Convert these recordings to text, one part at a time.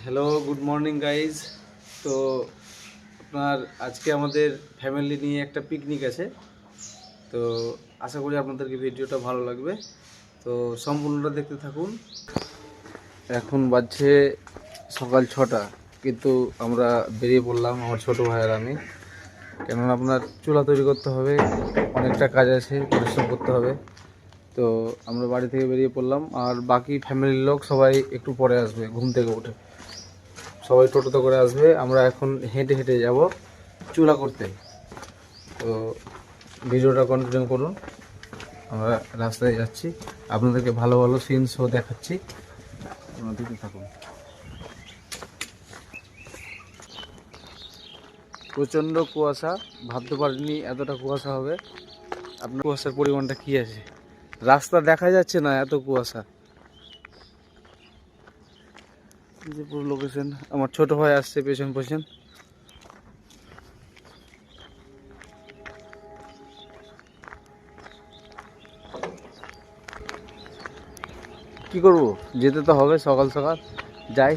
Hello, good morning guys. তো আপনার আজকে আমাদের ফ্যামিলি নিয়ে একটা পিকনিক আছে। তো আশা করি আপনাদেরকে ভিডিওটা ভালো লাগবে। তো সম্পূর্ণটা দেখতে থাকুন। এখন বাজছে সকাল 6টা, কিন্তু আমরা বেরিয়ে পড়লাম আমার ছোটো ভাই আর আমি। কেননা আপনার চুলা তৈরি করতে হবে, অনেকটা কাজ আছে, পরিশ্রম করতে হবে। তো আমরা বাড়ি থেকে বেরিয়ে পড়লাম, আর বাকি ফ্যামিলির লোক সবাই একটু পরে আসবে ঘুম থেকে উঠে। সবাই টোটোতে করে আসবে, আমরা এখন হেঁটে হেঁটে যাব চুলা করতে। তো ভিডিওটা কন্টিনিউ করুন, আমরা রাস্তায় যাচ্ছি, আপনাদেরকে ভালো ভালো সিনসও দেখাচ্ছি, আপনারা দেখতে থাকুন। প্রচণ্ড কুয়াশা, ভাবতে পারিনি এতটা কুয়াশা হবে। আপনার কুয়াশার পরিমাণটা কী আছে, রাস্তা দেখা যাচ্ছে না, এত কুয়াশা। যে পুরো লোকেশন, আমার ছোট ভাই আসছে পেছন পেছন। কি করব, যেতে তো হবে, সকাল সকাল যাই,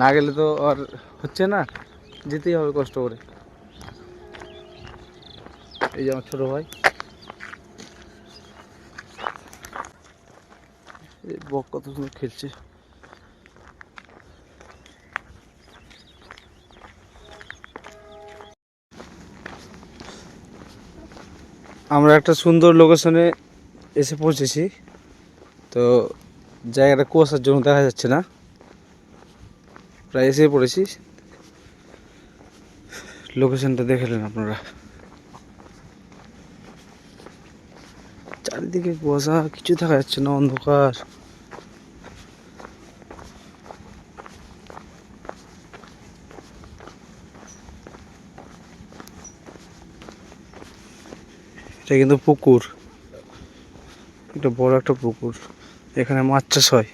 না গেলে তো আর হচ্ছে না, যেতেই হবে কষ্ট করে। এই যে আমার ছোট ভাই, এই বক কত সুন্দর খেলছে। আমরা একটা সুন্দর লোকেশনে এসে পৌঁছেছি। তো জায়গাটা কুয়াশার জন্য দেখা যাচ্ছে না, প্রায় এসে পড়েছি। লোকেশনটা দেখে নেন আপনারা, চারিদিকে কুয়াশা, কিছু দেখা যাচ্ছে না, অন্ধকার। এটা কিন্তু পুকুর, এটা বড় একটা পুকুর, এখানে মাছ চাষ হয়।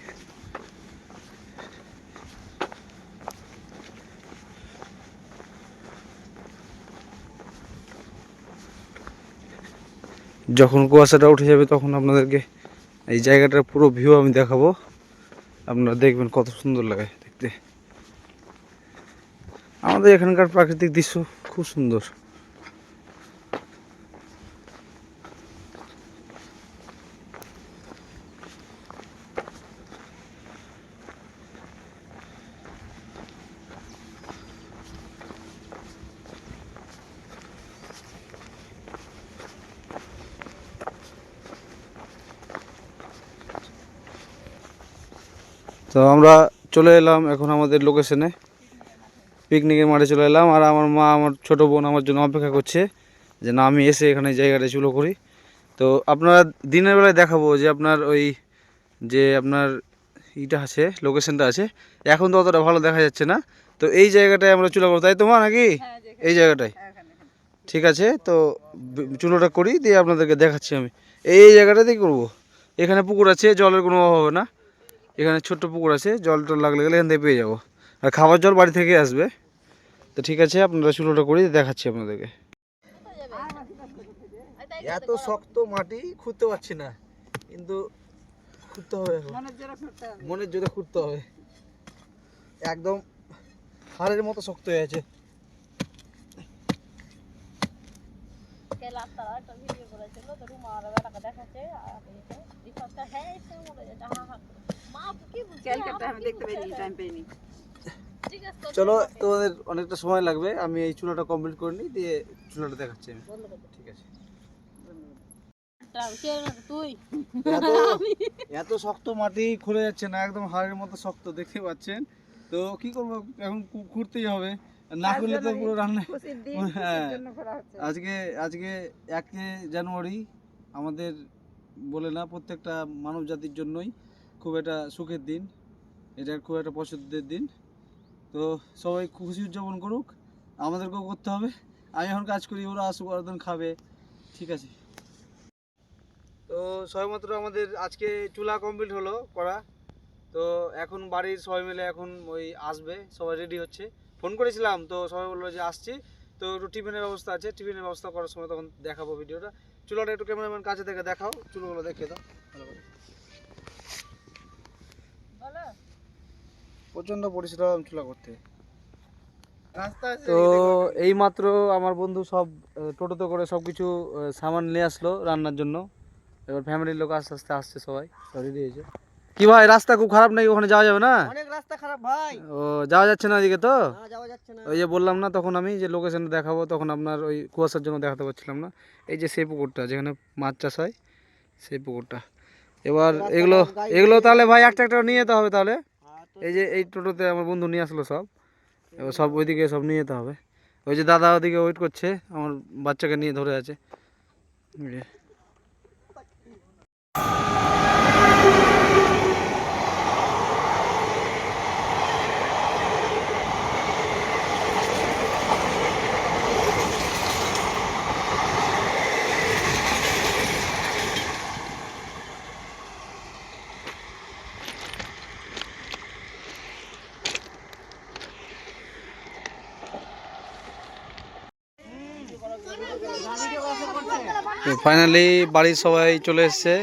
যখন কুয়াশাটা উঠে যাবে তখন আপনাদেরকে এই জায়গাটার পুরো ভিউ আমি দেখাবো, আপনারা দেখবেন কত সুন্দর লাগে দেখতে। আমাদের এখানকার প্রাকৃতিক দৃশ্য খুব সুন্দর। তো আমরা চলে এলাম এখন আমাদের লোকেশনে, পিকনিকের মাঠে চলে এলাম। আর আমার মা, আমার ছোট বোন আমার জন্য অপেক্ষা করছে যে না আমি এসে এখানে জায়গাটা চুলো করি। তো আপনারা দিনের বেলায় দেখাবো যে আপনার ওই যে আপনার ইটা আছে, লোকেশনটা আছে, এখন তো অতটা ভালো দেখা যাচ্ছে না। তো এই জায়গাটায় আমরা চুলো করবো, তাই তো মা নাকি? এই জায়গাটায় ঠিক আছে। তো চুলোটা করি, দিয়ে আপনাদেরকে দেখাচ্ছি আমি। এই জায়গাটাতেই করবো, এখানে পুকুর আছে, জলের কোনো অভাব হবে না। এখানে ছোট্ট পুকুর আছে, জল টল লাগলে গেলে এখান থেকে পেয়ে যাবো, আর খাবার জল বাড়ি থেকে আসবে। তো ঠিক আছে, আপনারা চুলোটা করি, দেখাচ্ছি আপনাদেরকে। এত শক্ত মাটি খুঁড়তে পারছি না, কিন্তু খুঁড়তে হবে, মনের জোরে খুঁড়তে হবে, একদম হাড়ের মতো শক্ত হয়ে আছে। চলো, তোমাদের অনেকটা সময় লাগবে, আমি এই চুলাটা কমপ্লিট করে নিই, দিয়ে চুলাটা দেখাচ্ছি আমি। ঠিক আছে। এত শক্ত মাটি খুলে যাচ্ছে না, একদম হাড়ের মতো শক্ত, দেখতে পাচ্ছেন। তো কি করবো, এখন খুঁড়তেই হবে, না খুললে তো পুরো রান্না। হ্যাঁ, আজকে আজকে 1 জানুয়ারি আমাদের বলে না, প্রত্যেকটা মানব জাতির জন্যই খুব একটা সুখের দিন, এটা খুব একটা পছন্দের দিন। তো সবাই খুশি উদযাপন করুক, আমাদেরকেও করতে হবে। আমি এখন কাজ করি, ওরা আসুক, ওরা খাবে, ঠিক আছে। তো সবেমাত্র আমাদের আজকে চুলা কমপ্লিট হলো করা। তো এখন বাড়ির সবাই মিলে এখন ওই আসবে, সবাই রেডি হচ্ছে। ফোন করেছিলাম, তো সবাই বললো যে আসছি। তো একটু টিফিনের ব্যবস্থা আছে, টিফিনের ব্যবস্থা করার সময় তখন দেখাবো ভিডিওটা। চুলাটা একটু ক্যামেরাম্যান কাছে থেকে দেখাও, চুলোগুলো দেখিয়ে দাও ভালো করে। প্রচণ্ড পরিশ্রম চুলা করতে। তো এই মাত্র আমার বন্ধু সব টোটোতে করে সব কিছু সামান নিয়ে আসলো রান্নার জন্য। এবার ফ্যামিলির লোক আস্তে আস্তে আসছে, সবাই রেডি হয়েছে। কি ভাই রাস্তা খুব খারাপ নাকি? ওখানে যাওয়া যাবে না? অনেক রাস্তা খারাপ ভাই। ও যাওয়া যাচ্ছে না ওইদিকে? তো না যাওয়া যাচ্ছে না। ওই যে বললাম না তখন আমি যে লোকেশন দেখাবো, তখন আপনার ওই কুয়াশার জন্য দেখাতে পারছিলাম না। এই যে সেই পুকুরটা যেখানে মাছ চাষ হয়, সেই পুকুরটা। এবার এগুলো এগুলো তাহলে ভাই একটা একটা নিয়ে যেতে হবে তাহলে। এই যে এই টোটোতে আমার বন্ধু নিয়ে আসলো সব, এবার সব ওইদিকে সব নিয়ে যেতে হবে। ওই যে দাদা ওদিকে ওয়েট করছে, আমার বাচ্চাকে নিয়ে ধরে আছে। ফাইনালি বাড়ির সবাই চলে এসছে,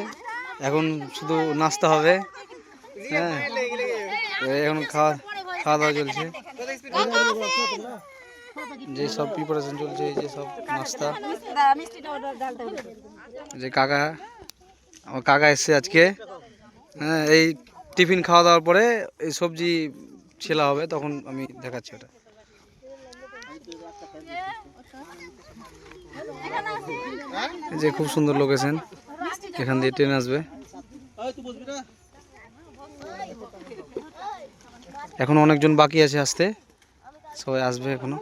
এখন শুধু নাস্তা হবে। হ্যাঁ এখন খাওয়া দাওয়া চলছে, যে সব প্রিপারেশন চলছে, এই যে সব নাস্তা। যে কাকা, আমার কাকা এসছে আজকে। হ্যাঁ এই টিফিন খাওয়া দাওয়ার পরে এই সবজি ছেলা হবে, তখন আমি দেখাচ্ছি ওটা। যে খুব সুন্দর লোকেশন, এখান দিয়ে ট্রেন আসবে। এখনো অনেকজন বাকি আছে আসতে, সবাই আসবে এখনো।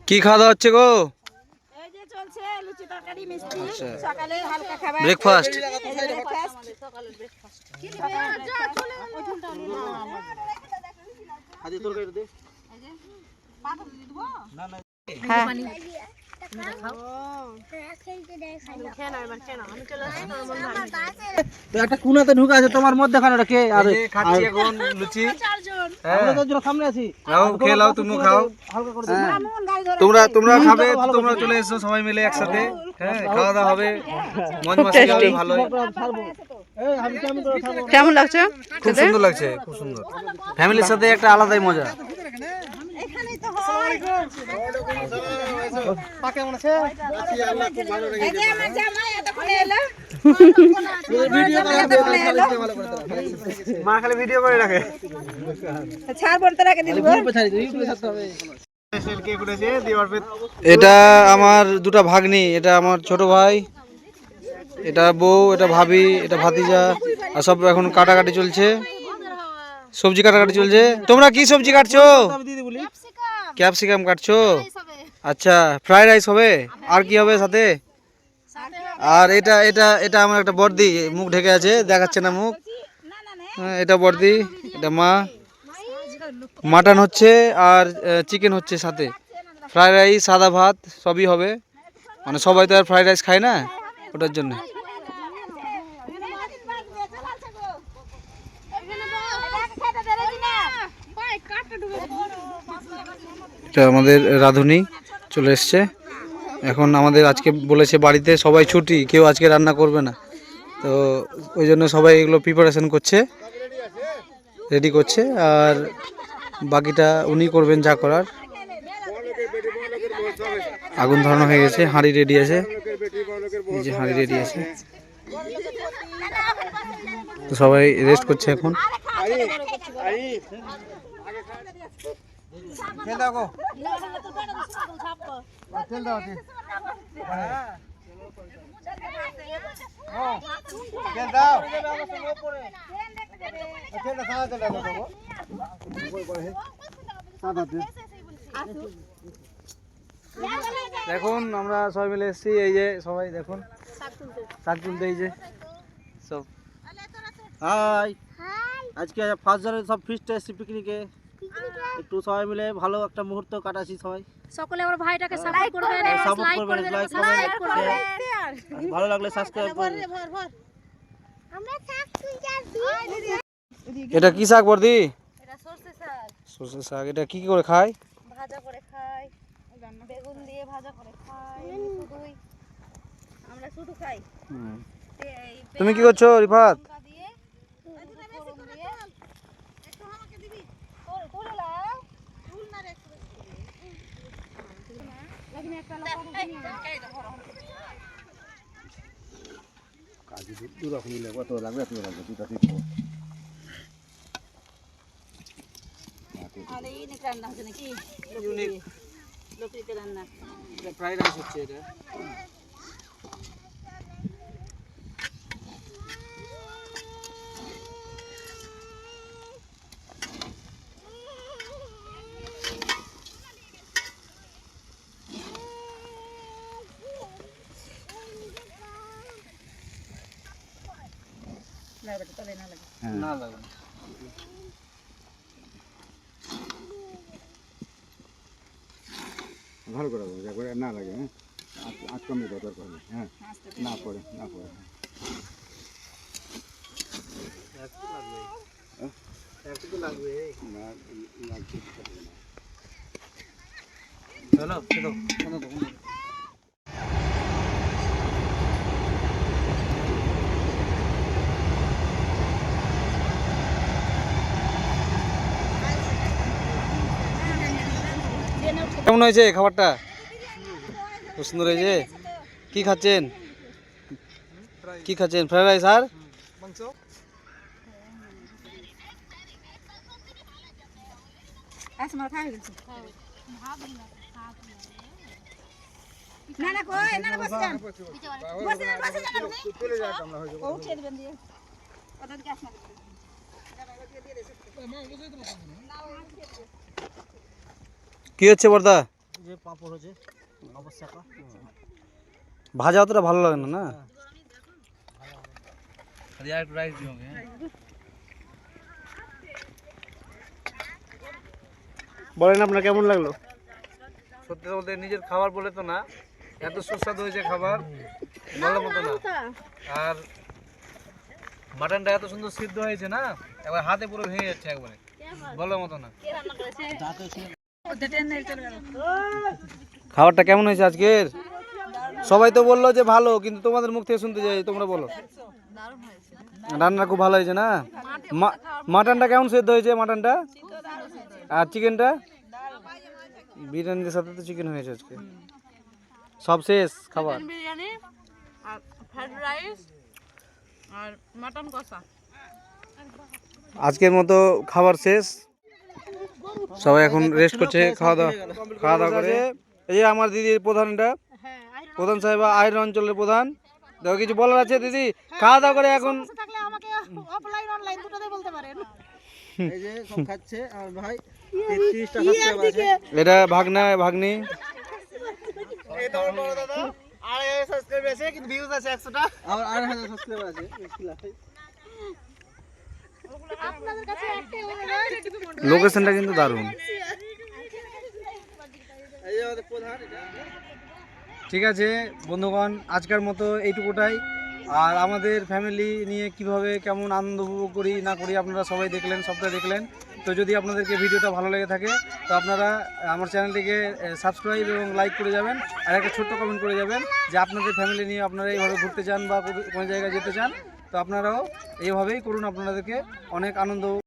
কি খাওয়া দাওয়া হচ্ছে গো? ব্রেকফাস্ট। একটা কোনাতে ঢুকে আছে তোমার মধ্যে খানে কে? আর খাচ্ছি এখন লুচি। আমরা তো সামনে আছি। খাও, খেয়ে নাও, তুমি খাও। তোমরা খাবে, তোমরা চলে এসো সবাই মিলে একসাথে। হ্যাঁ খাওয়া দাওয়া হবে, মজ মাস্তি হবে, ভালো। কেমন লাগছে? খুব সুন্দর লাগছে, খুব সুন্দর। ফ্যামিলির সাথে একটা আলাদাই মজা। মা খালি ভিডিও করে রাখে। এটা আমার দুটা ভাগ্নি, এটা আমার ছোট ভাই, এটা বউ, এটা ভাবি, এটা ভাতিজা। আর সব এখন কাটাকাটি চলছে, সবজি কাটাকাটি চলছে। তোমরা কি সবজি কাটছো? ক্যাপসিকাম কাটছো? আচ্ছা, ফ্রাইড রাইস হবে। আর কি হবে সাথে? আর এটা এটা এটা আমার একটা বর্দি, মুখ ঢেকে আছে, দেখাচ্ছে না মুখ। হ্যাঁ এটা বর্দি, এটা মা। মাটন হচ্ছে আর চিকেন হচ্ছে সাথে, ফ্রাইড রাইস, সাদা ভাত সবই হবে। মানে সবাই তো আর ফ্রাইড রাইস খায় না, ওটার জন্য। এটা আমাদের রাঁধুনি চলে এসছে। এখন আমাদের আজকে বলেছে বাড়িতে সবাই ছুটি, কেউ আজকে রান্না করবে না, তো ওই জন্য সবাই এগুলো প্রিপারেশন করছে, রেডি করছে। আর বাকিটা উনি করবেন যা করার। আগুন ধরানো হয়ে গেছে, হাঁড়ি রেডি আছে, এই যে হাঁড়ি রেডি আছে। তো সবাই রেস্ট করছে এখন। দেখুন আমরা সবাই মিলে এসেছি, এই যে সবাই দেখুন শাক তুলতে, এই যে সব। হাই, আজকে ফার্স্ট জানুয়ারি সব ফিস্টে এসেছি পিকনিকে। একটু সবাই মিলে ভালো একটা মুহূর্ত কাটাচ্ছি সবাই। সকলে আমার ভাইটাকে সাপোর্ট করবেন, সাপোর্ট করবেন, লাইক করবেন, ভালো লাগলে সাবস্ক্রাইব করবেন। আমরা শাক তুলতে আসি। এটা কি শাক বর্দি? এটা সরষে শাক, সর্ষে শাক। এটা কি করে খায়? ভাজা করে খাই, বেগুন দিয়ে ভাজা করে খাই, শুধুই আমরা শুধু খাই। তুমি কি করছো রিফাত? লঙ্কা দিয়ে, ফোড়ন দিয়ে, একটু আমাকে দিবি? তুলে লাও। তুল না রে একটু বেশি করে। লাগি একটা লঙ্কা নিয়ে যা। কাজে দু রকম মিলে কত লাগবে এত লাগবে দুটা আর এই নাকি রান্না হচ্ছে নাকি? লকড়িতে রান্না। এটা ফ্রাইড রাইস হচ্ছে এটা। লাগবে তো তবে না লাগে। না লাগে। ভালো করে যা করে না লাগে, হ্যাঁ আজ কমে দরকার করবে, হ্যাঁ না পড়ে না পড়ে। চলো চলো চলো। কেমন হয়েছে খাবারটা? খুব সুন্দর হয়েছে। কি খাচ্ছেন? কি খাচ্ছেন? ফ্রাইড রাইস আর মাংস। আসমা খাই গেছে। না না কই না বসে যান। বসে যান আপনি। চলে যাক আমরা হয়ে যাবো। উঠে দিবেন দিয়ে। ওদের কে আসমা। কি হচ্ছে বর্দা? যে পাপড় হচ্ছে অবস্থা ভাজা অতটা ভালো লাগে না, না? রাইস দিওগে। বলেন আপনার কেমন লাগলো? সত্যি বলতে নিজের খাবার বলে তো না, এত সুস্বাদু হয়েছে খাবার বলার মতো না। আর মাটনটা এত সুন্দর সিদ্ধ হয়েছে না, একবার হাতে পুরো ভেঙে যাচ্ছে একবারে, বলার মতো না। খাবারটা কেমন হয়েছে আজকের? সবাই তো বললো যে ভালো, কিন্তু তোমাদের মুখ থেকে শুনতে চাই, তোমরা বলো। রান্না খুব ভালো হয়েছে না? মাটনটা কেমন সিদ্ধ হয়েছে? মাটনটা আর চিকেনটা? বিরিয়ানির সাথে তো চিকেন হয়েছে আজকে। সব শেষ খাবার? বিরিয়ানি আর ফ্রাইড রাইস আর মটন কষা। আজকের মতো খাবার শেষ, সবাই এখন রেস্ট করছে, খাওয়া দাওয়া করে। এই যে আমার দিদির প্রধানটা, প্রধান সাহেব আইরন অঞ্চলের প্রধান, দেখো কিছু বলার আছে দিদি? খাওয়া দাওয়া করে এখন থাকলে আমাকে অফলাইন অনলাইন দুটোতেই বলতে পারেন। এই যে সব খাচ্ছে আর ভাই 33টা সাবস্ক্রাইবার আছে। এটা ভাগনা ভাগ্নি। এই তো বড় দাদা 2,500 সাবস্ক্রাইবার আছে, কিন্তু ভিউজ আছে 100টা। আর 2,500 সাবস্ক্রাইবার আছে। আপনাদের কাছে একটাই অনুরোধ, একটু লোকেশনটা কিন্তু দারুণ। এই যে আমাদের প্রধান এটা। ঠিক আছে বন্ধুগণ, আজকের মতো এইটুকুটাই। আর আমাদের ফ্যামিলি নিয়ে কিভাবে কেমন আনন্দ উপভোগ করি না করি আপনারা সবাই দেখলেন, সবটা দেখলেন। তো যদি আপনাদেরকে ভিডিওটা ভালো লেগে থাকে তো আপনারা আমার চ্যানেলটিকে সাবস্ক্রাইব এবং লাইক করে যাবেন, আর একটা ছোট্ট কমেন্ট করে যাবেন যে আপনাদের ফ্যামিলি নিয়ে আপনারা এইভাবে ঘুরতে চান বা কোনো জায়গায় যেতে চান। তো আপনারাও এইভাবেই করুন, আপনাদেরকে অনেক আনন্দ